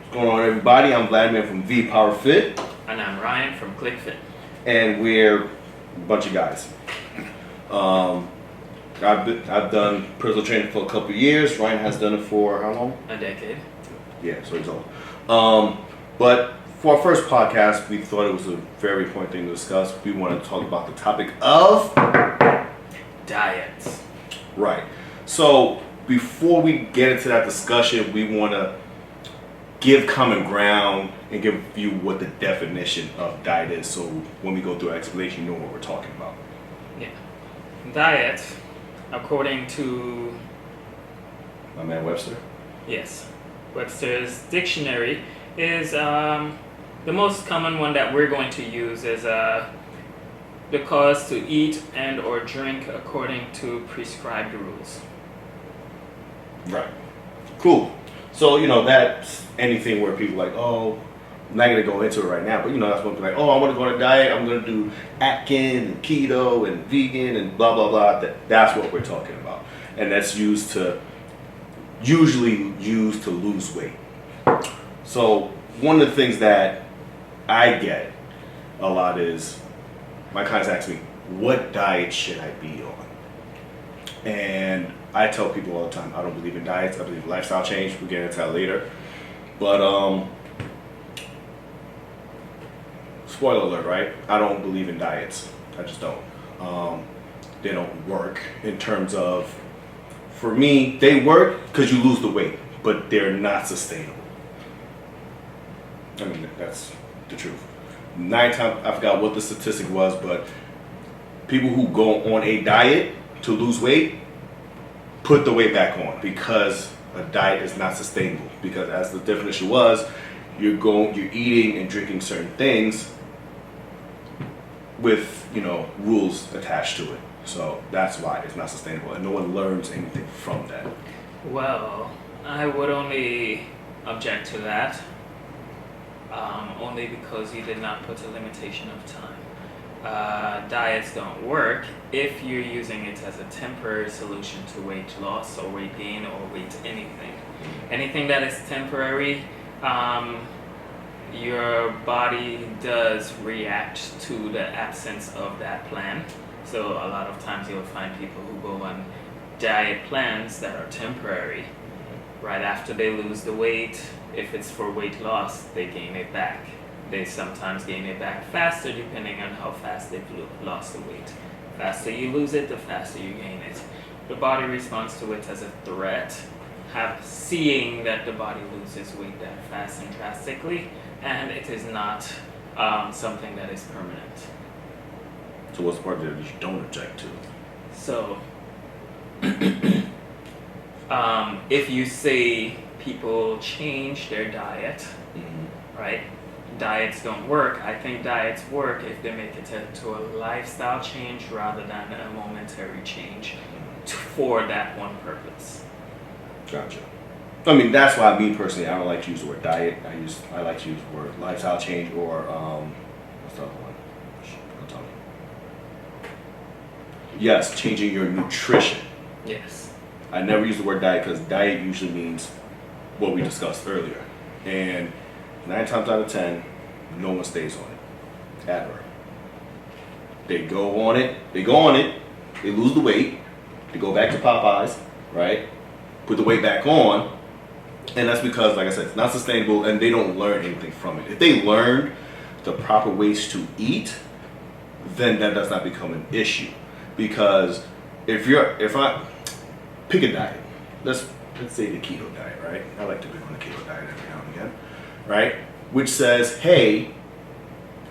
What's going on, everybody? I'm Vladimir from Vpowerfit. And I'm Ryan from kliqfit. And we're a bunch of guys. I've done personal training for a couple of years. Ryan has done it for how long? A decade. Yeah, so he's old. But for our first podcast, we thought it was a very important thing to discuss. We want to talk about the topic of diets. Right. So before we get into that discussion, we want to give common ground and give you what the definition of diet is. So when we go through our explanation, you know what we're talking about. Yeah. Diet, according to My man Webster. Yes, Webster's dictionary is the most common one that we're going to use is the cause to eat and or drink according to prescribed rules. Right. Cool. So, that's anything where people are like, oh, I'm not going to go into it right now, but that's one thing like, oh, I want to go on a diet, I'm going to do Atkins and keto and vegan and blah, blah, blah. That's what we're talking about. And that's usually used to lose weight. So one of the things that I get a lot is my clients ask me, what diet should I be on? And I tell people all the time, I don't believe in diets, I believe in lifestyle change. We'll get into that later. But spoiler alert, right? I don't believe in diets. I just don't. They don't work in terms of, for me, they work because you lose the weight, but they're not sustainable. I mean, that's the truth. 9 times, I forgot what the statistic was, but people who go on a diet to lose weight put the weight back on because a diet is not sustainable. Because as the definition was, you're eating and drinking certain things with rules attached to it. So that's why it's not sustainable, and no one learns anything from that. Well, I would only object to that only because you did not put a limitation of time. Diets don't work if you're using it as a temporary solution to weight loss or weight gain or weight anything. Anything that is temporary, your body does react to the absence of that plan. So a lot of times you'll find people who go on diet plans that are temporary. Right after they lose the weight, if it's for weight loss, they gain it back. They sometimes gain it back faster depending on how fast they've lost the weight. The faster you lose it, the faster you gain it. The body responds to it as a threat, seeing that the body loses weight that fast and drastically, and it is not something that is permanent. So what's the part that you don't object to? So, if you say people change their diet, right? Diets don't work. I think diets work if they make it into a lifestyle change rather than a momentary change for that one purpose. Gotcha. I mean, that's why me personally, I don't like to use the word diet. I like to use the word lifestyle change or what's the other one? Don't tell me. Yes, changing your nutrition. Yes. I never use the word diet because diet usually means what we discussed earlier. And 9 times out of 10, no one stays on it, ever. They go on it, they lose the weight, they go back to Popeyes, right? Put the weight back on, and that's because, like I said, it's not sustainable and they don't learn anything from it. If they learned the proper ways to eat, then that does not become an issue. Because if I pick a diet, let's say the keto diet, right? I like to pick on the keto diet every now and again, right? Which says, hey,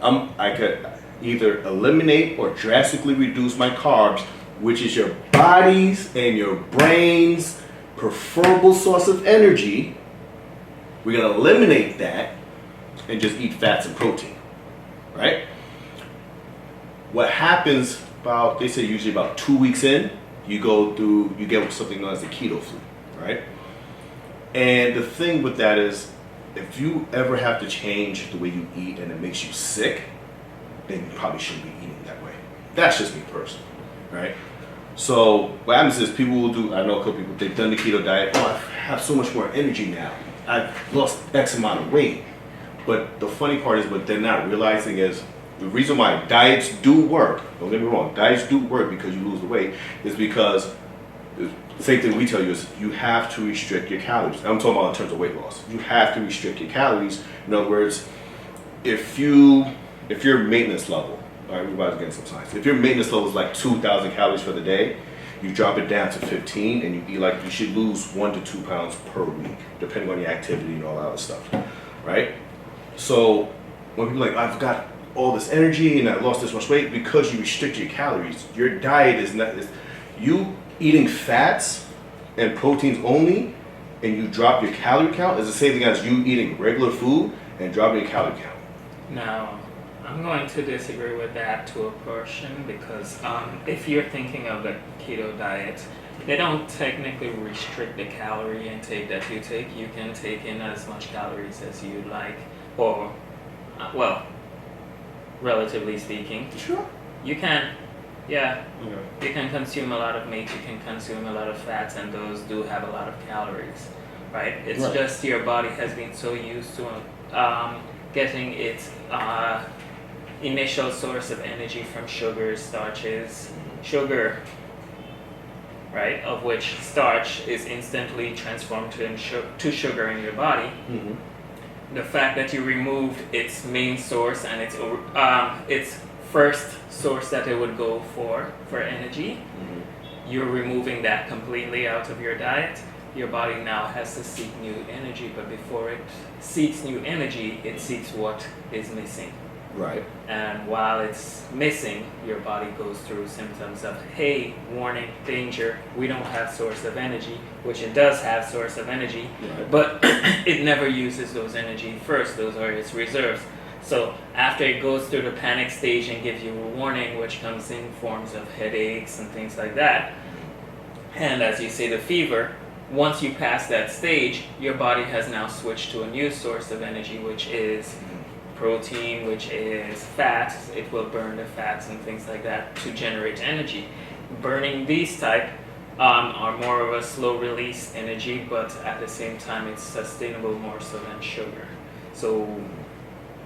I could either eliminate or drastically reduce my carbs, which is your body's and your brain's preferable source of energy. We're going to eliminate that and just eat fats and protein, right? What happens they say usually about 2 weeks in, you get something known as the keto flu, right? And the thing with that is, if you ever have to change the way you eat and it makes you sick, then you probably shouldn't be eating that way. That's just me personally, right? So what happens is people will do, I know a couple people, they've done the keto diet, oh, I have so much more energy now. I've lost X amount of weight. But the funny part is, what they're not realizing is, the reason why diets do work, don't get me wrong, diets do work because you lose the weight, is because the same thing we tell you is you have to restrict your calories. I'm talking about in terms of weight loss. You have to restrict your calories. In other words, if your maintenance level, all right, we're about to get some science. If your maintenance level is like 2,000 calories for the day, you drop it down to 15, and you should lose 1 to 2 pounds per week, depending on your activity and all that other stuff, right? So when people are like, I've got all this energy and I lost this much weight, because you restrict your calories. Your diet is not, you eating fats and proteins only, and you drop your calorie count, is the same thing as you eating regular food and dropping your calorie count. Now, I'm going to disagree with that to a portion, because if you're thinking of the keto diet, they don't technically restrict the calorie intake that you take. You can take in as much calories as you'd like, or, well, relatively speaking. Sure. You can, yeah. You can consume a lot of meat, you can consume a lot of fats, and those do have a lot of calories, right? It's Right. just your body has been so used to getting its initial source of energy from sugars, starches, sugar, right? Of which starch is instantly transformed to sugar in your body. Mm-hmm. The fact that you removed its main source and its first source that it would go for energy, you're removing that completely out of your diet. Your body now has to seek new energy, but before it seeks new energy, it seeks what is missing. Right. And while it's missing, your body goes through symptoms of, hey, warning, danger, we don't have source of energy, which it does have source of energy, Right. but it never uses those energy first. Those are its reserves. So after it goes through the panic stage and gives you a warning, which comes in forms of headaches and things like that, and as you say, the fever, once you pass that stage, your body has now switched to a new source of energy, which is protein, which is fat. It will burn the fats and things like that to generate energy. Burning these type are more of a slow release energy, but at the same time it's sustainable more so than sugar. So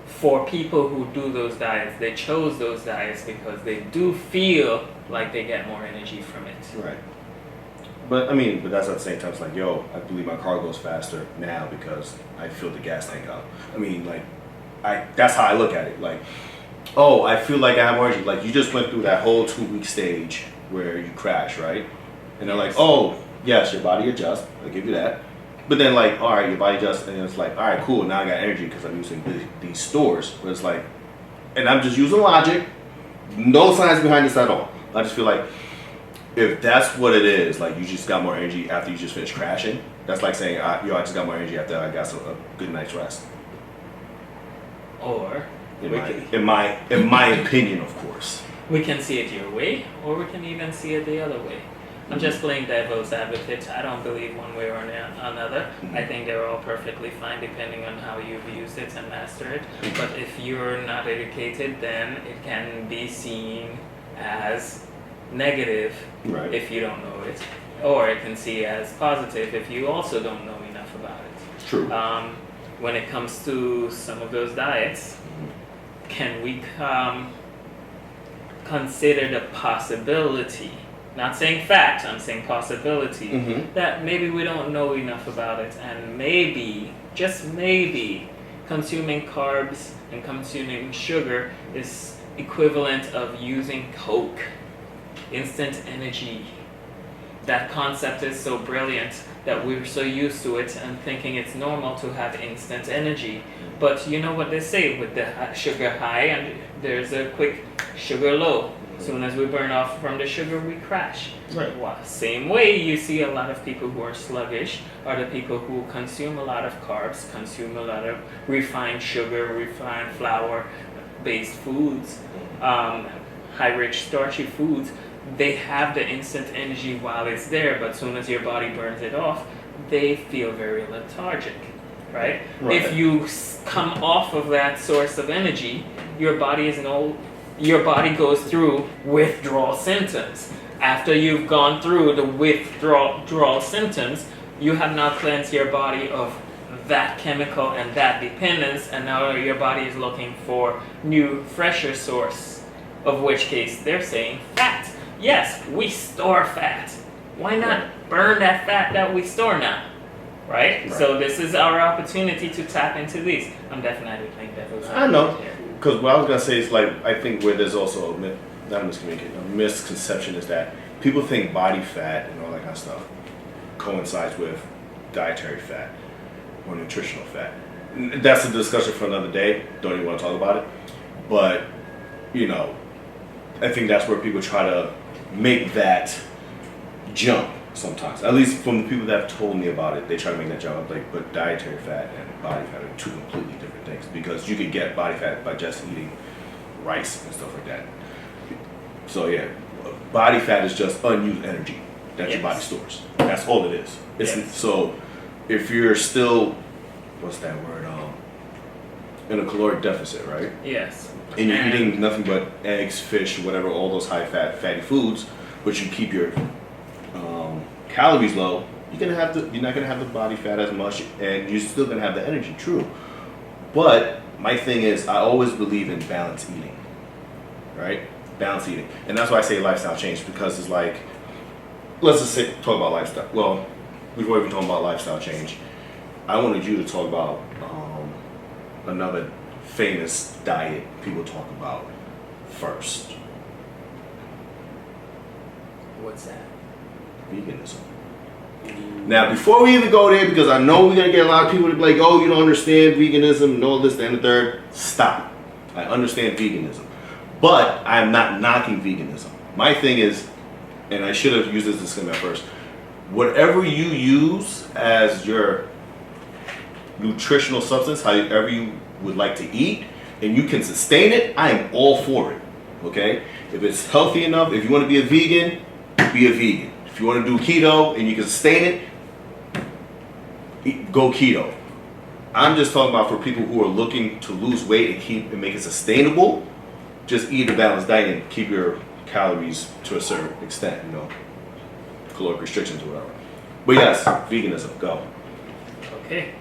for people who do those diets, they chose those diets because they do feel like they get more energy from it. Right. But I mean, but that's at the same time, it's like, yo, I believe my car goes faster now because I filled the gas tank up. I mean, like, that's how I look at it. Like, oh, I feel like I have more energy. Like, you just went through that whole 2-week stage where you crash, right? And they're like, oh, yes, your body adjusts. I'll give you that. But then, like, all right, your body adjusts, and it's like, all right, cool, now I got energy because I'm using these stores. But it's like, and I'm just using logic, no science behind this at all. I just feel like, if that's what it is, like you just got more energy after you just finished crashing, that's like saying, yo, I just got more energy after I got a good night's rest. Or In my opinion, of course. we can see it your way, or we can even see it the other way. I'm just playing devil's advocate. I don't believe one way or another. I think they're all perfectly fine depending on how you've used it and mastered it. But if you're not educated, then it can be seen as negative, Right. if you don't know it, or it can see as positive if you also don't know enough about it. True. When it comes to some of those diets, can we consider the possibility, not saying fact, I'm saying possibility, that maybe we don't know enough about it, and maybe, just maybe, consuming carbs and consuming sugar is equivalent of using Coke, instant energy. That concept is so brilliant that we're so used to it and thinking it's normal to have instant energy. But you know what they say, with the sugar high and there's a quick sugar low. As soon as we burn off from the sugar, we crash. Right. Well, same way you see a lot of people who are sluggish are the people who consume a lot of carbs, consume a lot of refined sugar, refined flour-based foods, high-rich starchy foods. They have the instant energy while it's there, but as soon as your body burns it off, they feel very lethargic, right? If you come off of that source of energy, your body goes through withdrawal symptoms. After you've gone through the withdrawal symptoms, you have now cleansed your body of that chemical and that dependence, and now your body is looking for new, fresher source, of which case they're saying fat. Yes, we store fat. Why not burn that fat that we store now? Right? So this is our opportunity to tap into these. I'm definitely playing devil's advocate. I know, here. because what I was gonna say is like I think where there's also not a miscommunication, a misconception is that people think body fat and all that kind of stuff coincides with dietary fat or nutritional fat. That's a discussion for another day. Don't even want to talk about it. But you know, I think that's where people try to make that jump. Sometimes, at least from the people that have told me about it, they try to make that jump. I'm like, but dietary fat and body fat are two completely different things because you can get body fat by just eating rice and stuff like that. So yeah, body fat is just unused energy that your body stores. That's all it is. So if you're still, what's that word? In a caloric deficit, right? Yes. And you're eating nothing but eggs, fish, whatever, all those high fat, fatty foods, but you keep your calories low, you're not gonna have the body fat as much, and you're still gonna have the energy. True, but my thing is, I always believe in balanced eating, right? Balanced eating, and that's why I say lifestyle change, because it's like, let's just talk about lifestyle. Well, before we talk about lifestyle change, I wanted you to talk about another famous diet people talk about first. What's that? Veganism. Now, before we even go there, because I know we're going to get a lot of people to be like, oh, you don't understand veganism and all this, that, and the third. Stop. I understand veganism. But I am not knocking veganism. My thing is, and I should have used this disclaimer first, whatever you use as your nutritional substance, however you would like to eat, and you can sustain it, I am all for it. Okay? If it's healthy enough, if you want to be a vegan, be a vegan. If you want to do keto and you can sustain it, go keto. I'm just talking about for people who are looking to lose weight and make it sustainable. Just eat a balanced diet and keep your calories to a certain extent, caloric restrictions or whatever. But yes, veganism, go. Okay.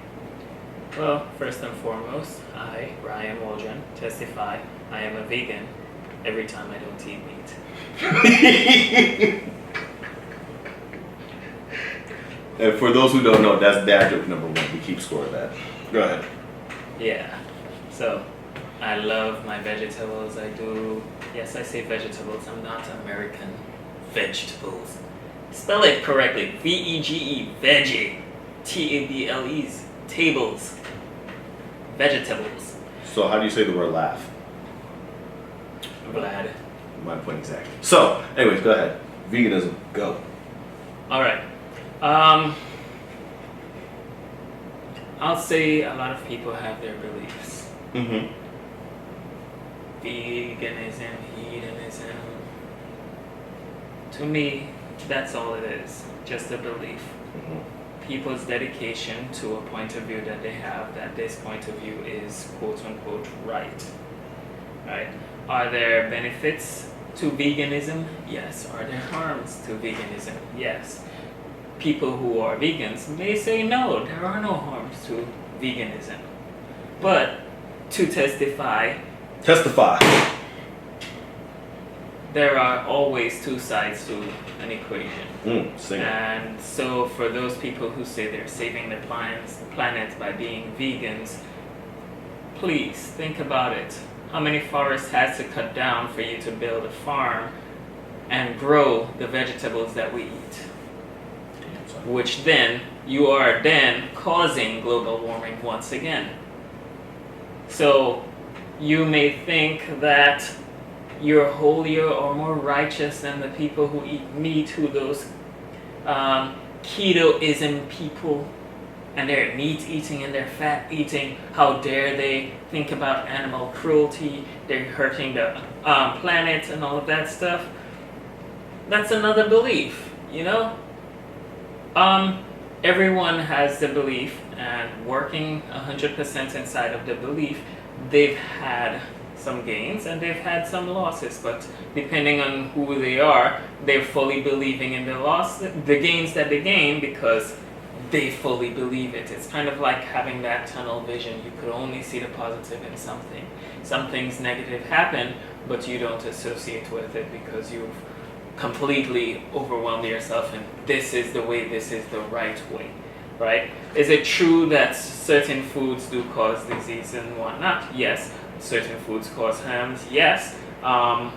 Well, first and foremost, I, Ryan Waldron, testify I am a vegan every time I don't eat meat. And for those who don't know, that's dad joke number 1. We keep score of that. Go ahead. Yeah. So, I love my vegetables. I do. Yes, I say vegetables. I'm not American. Vegetables. Spell it correctly. V-E-G-E. Veggie. T-A-B-L-E's. Tables. Vegetables. So how do you say the word laugh? Vlad. My point exactly. So, anyways, go ahead. Veganism, go. All right. I'll say a lot of people have their beliefs. Mm-hmm. Veganism, hedonism. To me, that's all it is. Just a belief. Mm-hmm. People's dedication to a point of view that they have, that this point of view is quote unquote right. Right? Are there benefits to veganism? Yes. Are there harms to veganism? Yes. People who are vegans may say no, there are no harms to veganism. But to testify, there are always two sides to an equation. And so for those people who say they're saving their planet by being vegans, please think about it. How many forests has to cut down for you to build a farm and grow the vegetables that we eat? Which then, you are then causing global warming once again. So, you may think that you're holier or more righteous than the people who eat meat, who those ketoism people, and their meat eating and their fat eating. How dare they think about animal cruelty, they're hurting the planet and all of that stuff. That's another belief, Everyone has the belief, and working 100% inside of the belief, they've had some gains and they've had some losses, but depending on who they are, they're fully believing in the gains that they gain, because they fully believe it. It's kind of like having that tunnel vision. You could only see the positive in something. Some things negative happen, but you don't associate with it because you've completely overwhelmed yourself and this is the way, this is the right way, right? Is it true that certain foods do cause disease and whatnot? Yes. Certain foods cause harms? Yes. But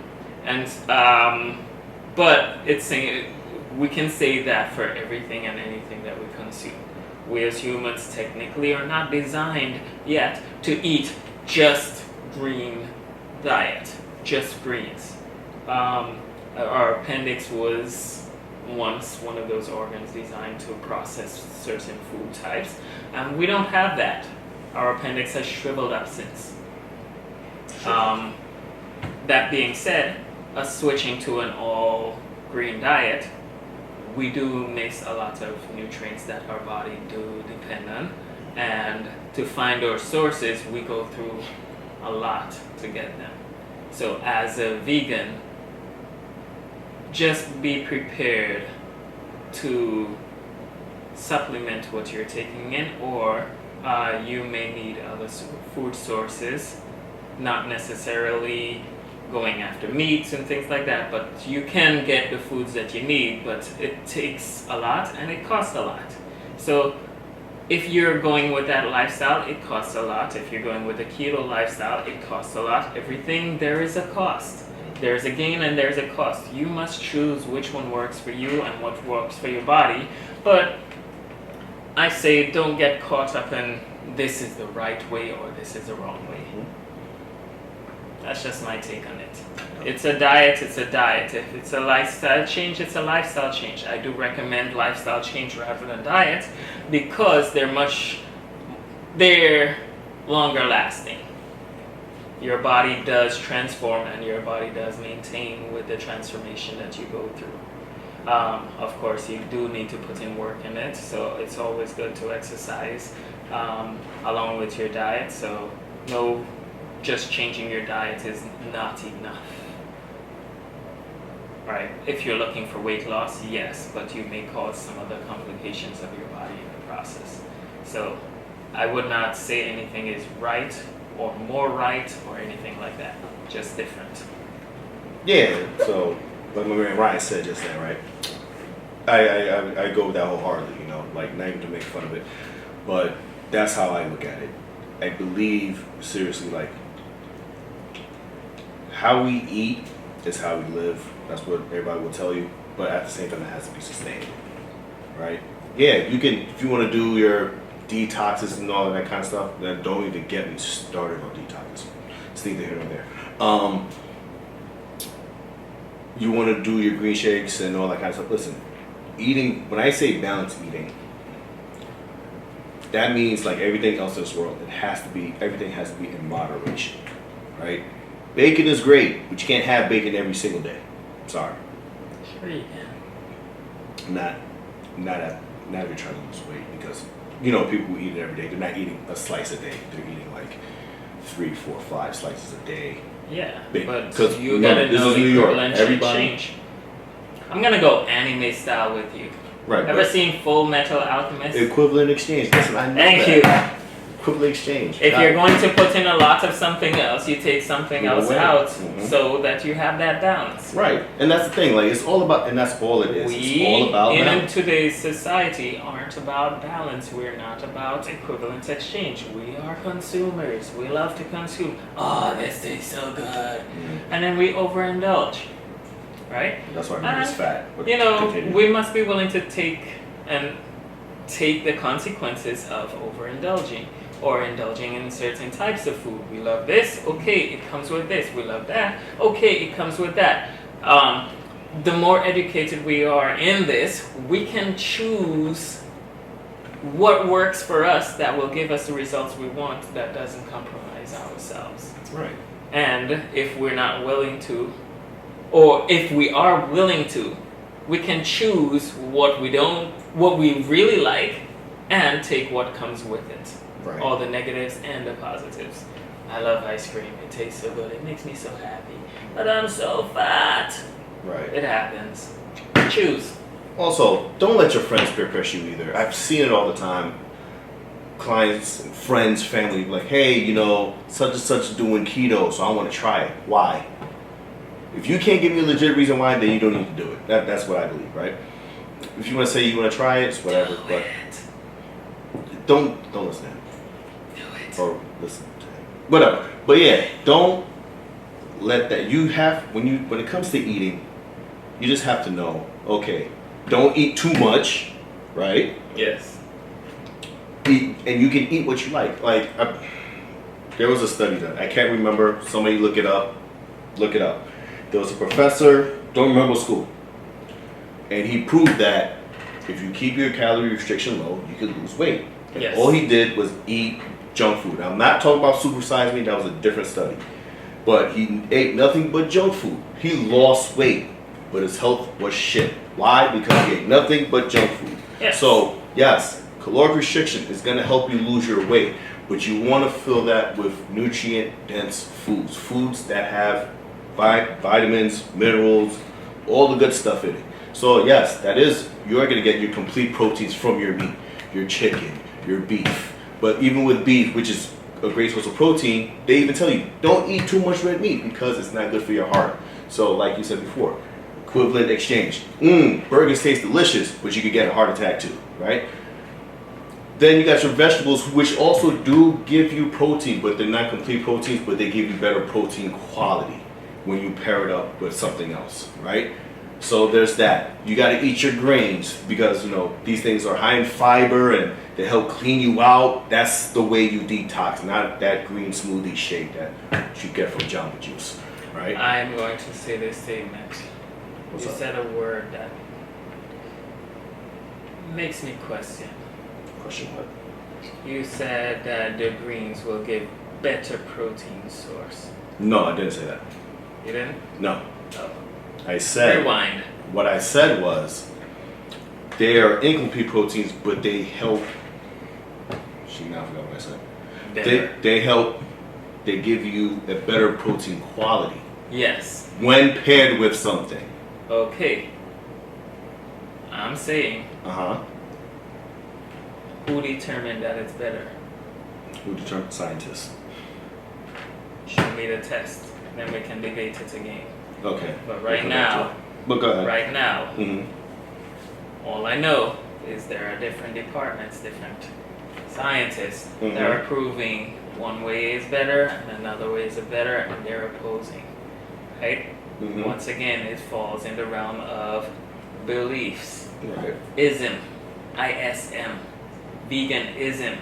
we can say that for everything and anything that we consume. We as humans technically are not designed yet to eat just green diet, just greens. Our appendix was once one of those organs designed to process certain food types, and we don't have that. Our appendix has shriveled up since. That being said, us switching to an all green diet, we do miss a lot of nutrients that our body do depend on, and to find our sources we go through a lot to get them. So as a vegan, just be prepared to supplement what you're taking in, or you may need other food sources, not necessarily going after meats and things like that, but you can get the foods that you need, but it takes a lot and it costs a lot. So if you're going with that lifestyle, it costs a lot. If you're going with a keto lifestyle, it costs a lot. Everything, there is a cost. There's a gain and there's a cost. You must choose which one works for you and what works for your body. But I say don't get caught up in this is the right way or this is the wrong way. That's just my take on it. It's a diet, it's a diet. If it's a lifestyle change, it's a lifestyle change. I do recommend lifestyle change rather than diet because they're longer lasting. Your body does transform and your body does maintain with the transformation that you go through. Of course, you do need to put in work in it, so it's always good to exercise along with your diet. So no, just changing your diet is not enough. Right? If you're looking for weight loss, yes, but you may cause some other complications of your body in the process. So I would not say anything is right or more right or anything like that. Just different. Yeah, so like my man Ryan said just then, right? I go with that wholeheartedly, you know, like not even to make fun of it, but that's how I look at it. I believe seriously, like how we eat is how we live. That's what everybody will tell you, but at the same time, it has to be sustainable, right? Yeah, you can if you want to do your detoxes and all of that kind of stuff. Then don't even get me started on detoxes. It's neither here nor there. You want to do your green shakes and all that kind of stuff. Listen, eating. When I say balanced eating, that means like everything else in this world. Everything has to be in moderation, right? Bacon is great, but you can't have bacon every single day. Sorry. Sure you can. Not if you're trying to lose weight, because you know people who eat it every day. They're not eating a slice a day. They're eating like 3, 4, 5 slices a day. Yeah, Bacon. but you gotta know equivalent should Everybody change. I'm gonna go anime style with you. Right. Ever seen Full Metal Alchemist? Equivalent exchange. Listen, I know Thank that. you. Equivalent exchange. If you're going to put in a lot of something else, you take something else out so that you have that balance. Right, and that's the thing. Like it's all about, and that's all it is. It's all about in balance. today's society aren't about balance. We're not about equivalent exchange. We are consumers. We love to consume. Oh, this tastes so good, and then we overindulge. Right? That's why I'm fat. But you know, continue. we must be willing to take the consequences of overindulging or indulging in certain types of food. We love this, okay, it comes with this. We love that, okay, it comes with that. The more educated we are in this, we can choose what works for us that will give us the results we want that doesn't compromise ourselves. Right. And if we're not willing to, or if we are willing to, we can choose what we really like and take what comes with it. Right. All the negatives and the positives. I love ice cream. It tastes so good. It makes me so happy. But I'm so fat. Right. It happens. Choose. Also, don't let your friends peer pressure you either. I've seen it all the time. Clients, friends, family, like, hey, you know, such and such is doing keto, so I want to try it. Why? If you can't give me a legit reason why, then you don't need to do it. That's what I believe, right? If you want to say you want to try it, it's whatever, but don't listen to him. Do it. Or listen to him. Whatever. But yeah, don't let that. When it comes to eating, you just have to know, okay, don't eat too much, right? Yes. Eat, and you can eat what you like. There was a study done. I can't remember. Somebody look it up. Look it up. There was a professor, don't remember what school, and he proved that if you keep your calorie restriction low, you can lose weight. And Yes. all he did was eat junk food. I'm not talking about Super Size Me. That was a different study. But he ate nothing but junk food. He lost weight, but his health was shit. Why? Because he ate nothing but junk food. Yes. So yes, caloric restriction is going to help you lose your weight, but you want to fill that with nutrient-dense foods that have vitamins, minerals, all the good stuff in it. So yes, you're going to get your complete proteins from your meat, your chicken, your beef. But even with beef, which is a great source of protein, they even tell you don't eat too much red meat because it's not good for your heart. So like you said before, equivalent exchange. Burgers taste delicious, but you could get a heart attack too, right? Then you got your vegetables, which also do give you protein, but they're not complete proteins, but they give you better protein quality when you pair it up with something else, right? So there's that. You got to eat your grains because, you know, these things are high in fiber and they help clean you out. That's the way you detox, not that green smoothie shake that you get from Jamba Juice, right? I'm going to say this statement. What's You up? said a word that makes me question. Question what? You said that the greens will give better protein source. No, I didn't say that. You didn't? No. Oh. I said, Rewind. what I said was, they are incomplete proteins, but they help. Now I forgot what I said. Better. They help. They give you a better protein quality Yes. when paired with something. Okay. I'm saying, who determined that it's better? Who determined? Scientists. Show me the test, then we can debate it again. Okay. But We'll right come back to now, it. But go ahead. right now, Mm-hmm. all I know is there are different departments, different scientists that are proving one way is better and another way is better, and they're opposing. Right? Mm-hmm. Once again, it falls in the realm of beliefs. Right. Ism, ISM, veganism.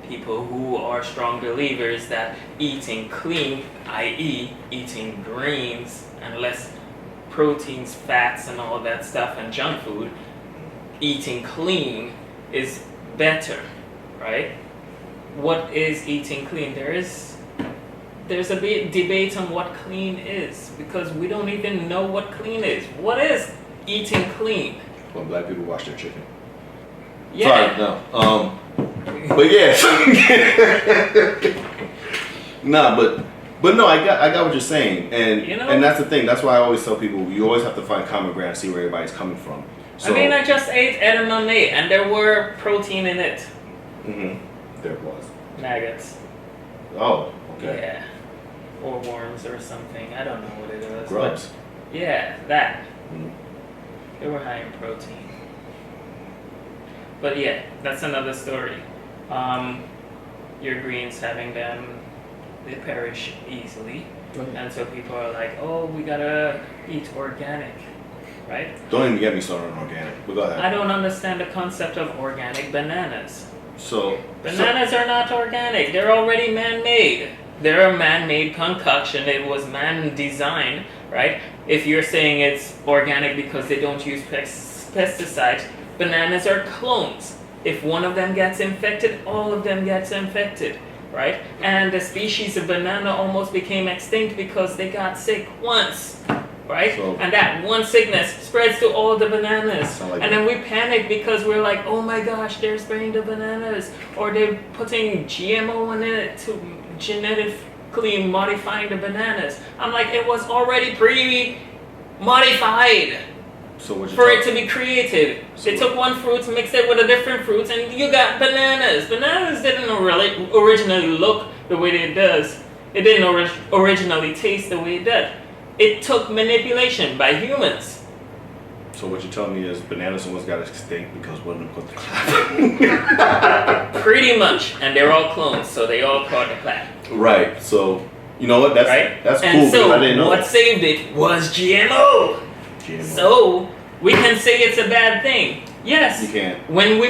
People who are strong believers that eating clean, i.e., eating greens and less proteins, fats, and all that stuff, and junk food, eating clean is better, right? What is eating clean? There's a big debate on what clean is because we don't even know what clean is. What is eating clean? When black people wash their chicken. Yeah. Sorry, no. But yeah. Nah, but no, I got what you're saying, and You know? and that's the thing. That's why I always tell people you always have to find common ground and see where everybody's coming from. So, I mean, I just ate edamame and there were protein in it. There it was. Maggots. Oh, okay. Yeah. Or worms or something. I don't know what it was. Grubs. But yeah, that. Mhm. They were high in protein. But yeah, that's another story. Your greens having them, they perish easily. And so people are like, oh, we gotta eat organic, right? Don't even get me started on organic. But go ahead. I don't understand the concept of organic bananas. So Bananas are not organic. They're already man-made. They're a man-made concoction. It was man-designed, right? If you're saying it's organic because they don't use pesticides, bananas are clones. If one of them gets infected, all of them gets infected, right? And the species of banana almost became extinct because they got sick once, right? So- and that one sickness spreads to all the bananas. Sound like And then we panic because we're like, oh my gosh, they're spraying the bananas. Or they're putting GMO in it to genetically modifying the bananas. I'm like, it was already pre-modified. So what you for it to be created. So They took one fruit, mixed it with a different fruit, and you got bananas. Bananas didn't really originally look the way it does. It didn't originally taste the way it did. It took manipulation by humans. So what you're telling me is bananas almost got extinct because one of them caught the clap. Pretty much, and they're all clones, so they all caught the clap. Right. So you know what? That's Right? that's cool. And so because I didn't know. what saved it was GMO. GMO. So we can say it's a bad thing. Yes. You can't. When we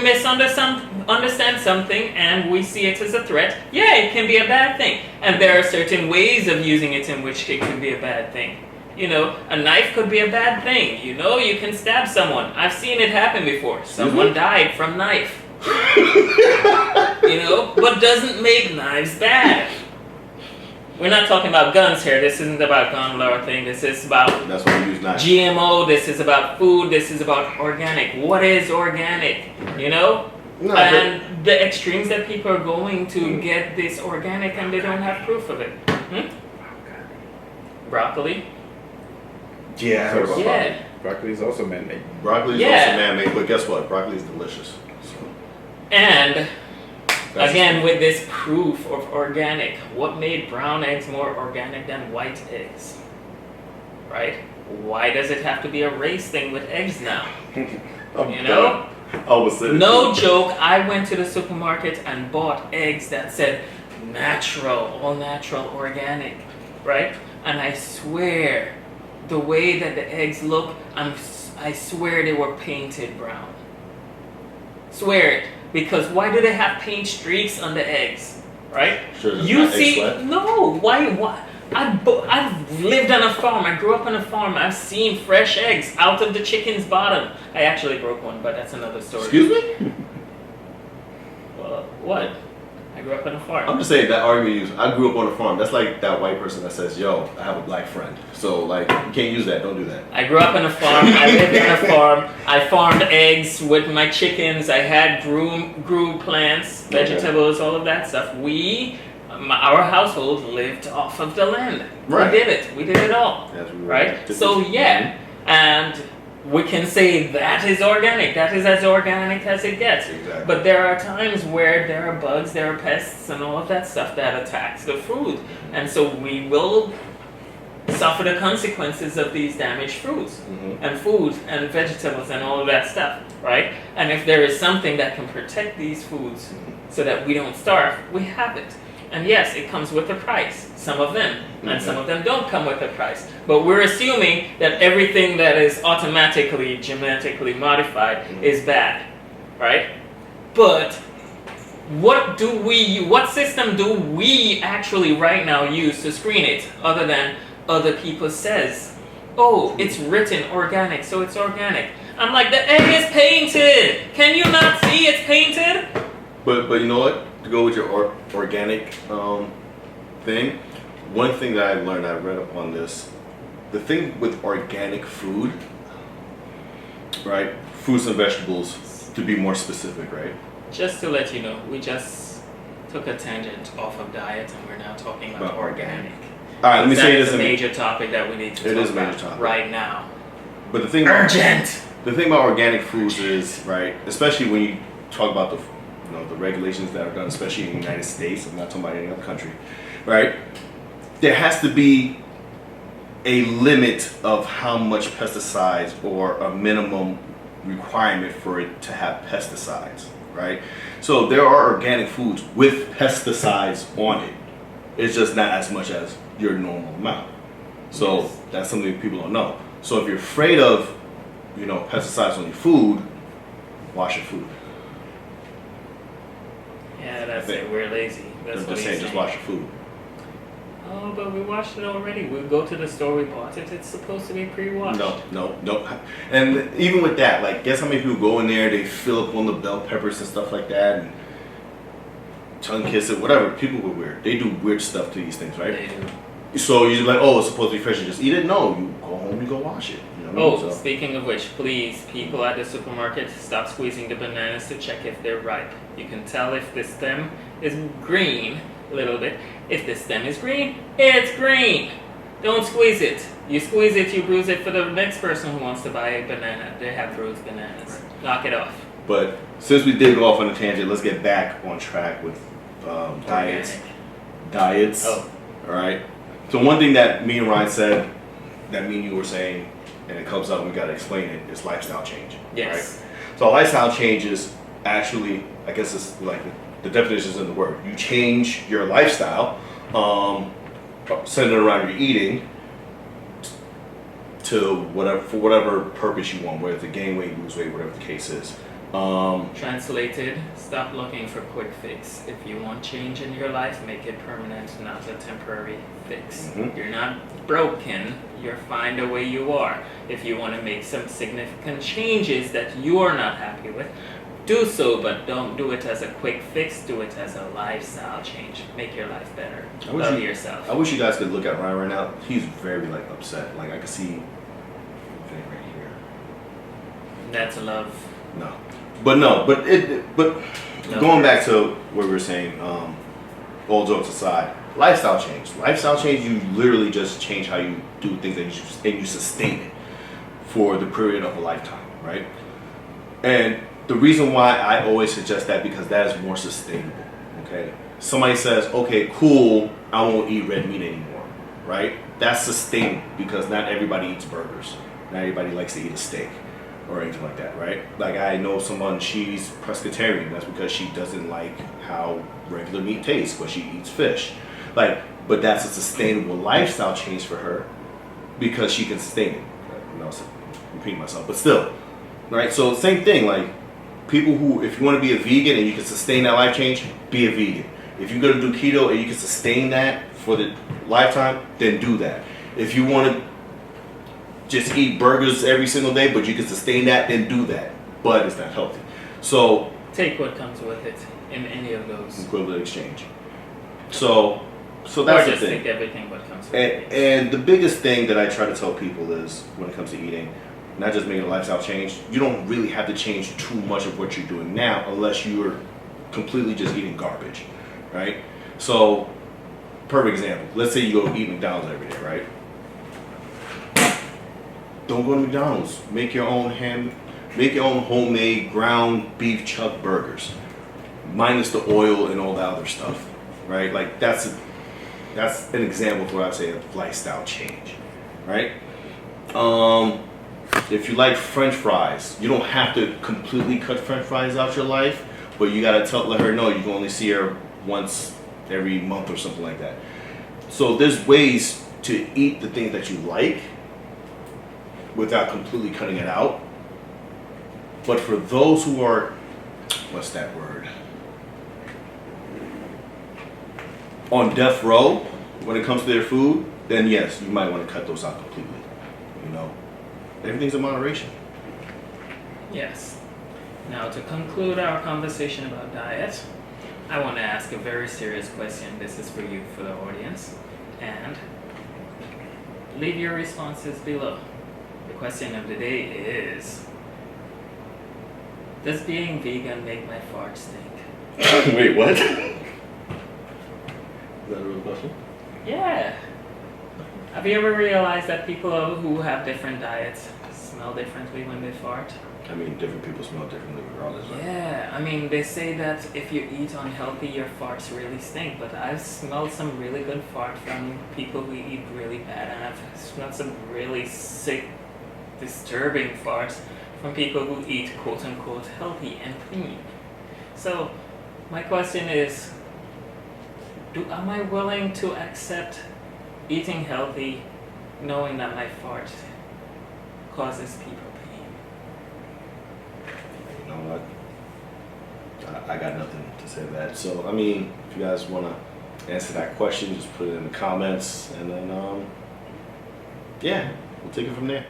understand something and we see it as a threat, yeah, it can be a bad thing. And there are certain ways of using it in which it can be a bad thing. You know, a knife could be a bad thing. You know, you can stab someone. I've seen it happen before. Someone died from knife. You know, what doesn't make knives bad? We're not talking about guns here. This isn't about gun law thing. This is about That's why we use knives. GMO. This is about food. This is about organic. What is organic? You know? No, And the extremes that people are going to get this organic and they don't have proof of it. Broccoli? yeah, I heard about broccoli. Yeah. Broccoli is also man-made. Broccoli is Yeah. also man-made, but guess what? Broccoli is delicious. So And that's- again, with this proof of organic, what made brown eggs more organic than white eggs? Right? Why does it have to be a race thing with eggs now? I'm You know? I was saying No joke, I went to the supermarket and bought eggs that said natural, all natural, organic, right? And I swear, the way that the eggs look, I swear they were painted brown. Swear it. Because why do they have paint streaks on the eggs, right? Sure, it's You not egg see, sweat? no, why? I've lived on a farm. I grew up on a farm. I've seen fresh eggs out of the chicken's bottom. I actually broke one, but that's another story. Excuse me? Well, what? I grew up on a farm. I'm just saying that argument you use. I grew up on a farm. That's like that white person that says, "Yo, I have a black friend." So like, you can't use that. Don't do that. I grew up on a farm. I lived on a farm. I farmed eggs with my chickens. I had grew plants, vegetables, all of that stuff. Our household lived off of the land. Right. We did it. We did it all. As we were Right? just- So yeah, and we can say that is organic. That is as organic as it gets. Exactly. But there are times where there are bugs, there are pests, and all of that stuff that attacks the food, and so we will suffer the consequences of these damaged fruits and food and vegetables and all of that stuff, right? And if there is something that can protect these foods so that we don't starve, we have it. And yes, it comes with a price, some of them, and some of them don't come with a price. But we're assuming that everything that is automatically genetically modified is bad, right? But what system do we actually right now use to screen it other than other people says, oh, it's written organic, so it's organic. I'm like, the egg is painted. Can you not see it's painted? But you know what? To go with your organic thing, one thing that I learned, I read up on this. The thing with organic food, right? Fruits and vegetables, to be more specific, right? Just to let you know, we just took a tangent off of diet and we're now talking about organic. All right, let me say That this. is a major topic that we need to It talk is a major about topic. right now. But the thing about Urgent! the thing about organic foods is, right, especially when you talk about the regulations that are done, especially in the United States, I'm not talking about any other country, right? There has to be a limit of how much pesticides or a minimum requirement for it to have pesticides, right? So there are organic foods with pesticides on it. It's just not as much as your normal amount. So that's something people don't know. So if you're afraid of, pesticides on your food, wash your food. Yeah, that's it. We're lazy. That's I'm what just he's saying, just wash your food. Oh, but we washed it already. We go to the store, we bought it. It's supposed to be pre-washed. No. And even with that, like, guess how many people go in there, they fill up on the bell peppers and stuff like that, and tongue kiss it, whatever. People were weird. They do weird stuff to these things, right? They do. So you're like, oh, it's supposed to be fresh and just eat it? No, you go home, you go wash it. You know what I mean? Oh, speaking of which, please, people at the supermarket, stop squeezing the bananas to check if they're ripe. You can tell if the stem is green a little bit. If the stem is green, it's green. Don't squeeze it. You squeeze it, you bruise it for the next person who wants to buy a banana. They have bruised bananas. Knock it off. But since we did go off on a tangent, let's get back on track with diets. Diets. Oh. All right. So one thing that me and Ryan said, that me and you were saying, and it comes up, and we got to explain it, is lifestyle change. Yes. Right? So lifestyle change is actually, I guess it's like the definition is in the word. You change your lifestyle, centered around your eating, to whatever purpose you want, whether it's to gain weight, lose weight, whatever the case is. Translated, stop looking for quick fix. If you want change in your life, make it permanent, not a temporary fix. Mm-hmm. You're not broken, you're fine the way you are. If you want to make some significant changes that you are not happy with, do so, but don't do it as a quick fix, do it as a lifestyle change. Make your life better. Love yourself. I wish you guys could look at Ryan right now. He's very like upset. Like I can see thing right here. That's love. No. But going back to what we were saying, all jokes aside, lifestyle change. Lifestyle change, you literally just change how you do things and you sustain it for the period of a lifetime, right? And the reason why I always suggest that, because that is more sustainable, okay? Somebody says, okay, cool, I won't eat red meat anymore, right? That's sustainable because not everybody eats burgers. Not everybody likes to eat a steak or anything like that, right? Like I know someone, she's pescatarian. That's because she doesn't like how regular meat tastes, but she eats fish. Like, but that's a sustainable lifestyle change for her because she can sustain it. You know, I'm repeating myself, but still, right? So same thing, like people who, if you want to be a vegan and you can sustain that life change, be a vegan. If you're gonna do keto and you can sustain that for the lifetime, then do that. If you want to just eat burgers every single day, but you can sustain that, then do that. But it's not healthy. So take what comes with it in any of those. Equivalent exchange. So that's or the just thing. take everything what comes with it. And the biggest thing that I try to tell people is when it comes to eating, not just making a lifestyle change, you don't really have to change too much of what you're doing now unless you're completely just eating garbage, right? So, perfect example. Let's say you go eat McDonald's every day, right? Don't go to McDonald's. Make your own homemade ground beef chuck burgers, minus the oil and all the other stuff, right? Like that's an example of what I'd say a lifestyle change, right? If you like French fries, you don't have to completely cut French fries out your life, but you gotta let her know you can only see her once every month or something like that. So there's ways to eat the things that you like without completely cutting it out. But for those who are, what's that word? On death row when it comes to their food, then yes, you might want to cut those out completely. You know, everything's in moderation. Yes. Now to conclude our conversation about diet, I want to ask a very serious question. This is for you, for the audience. And leave your responses below. The question of the day is, does being vegan make my fart stink? Wait, what? Is that a real question? Yeah. Have you ever realized that people who have different diets smell differently when they fart? I mean, different people smell differently regardless, right? Yeah, I mean, they say that if you eat unhealthy, your farts really stink, but I've smelled some really good fart from people who eat really bad, and I've smelled some really sick, disturbing farts from people who eat quote-unquote healthy and clean. So, my question is, am I willing to accept eating healthy knowing that my fart causes people pain? You know what? I got nothing to say to that. So, I mean, if you guys want to answer that question, just put it in the comments, and then, yeah, we'll take it from there.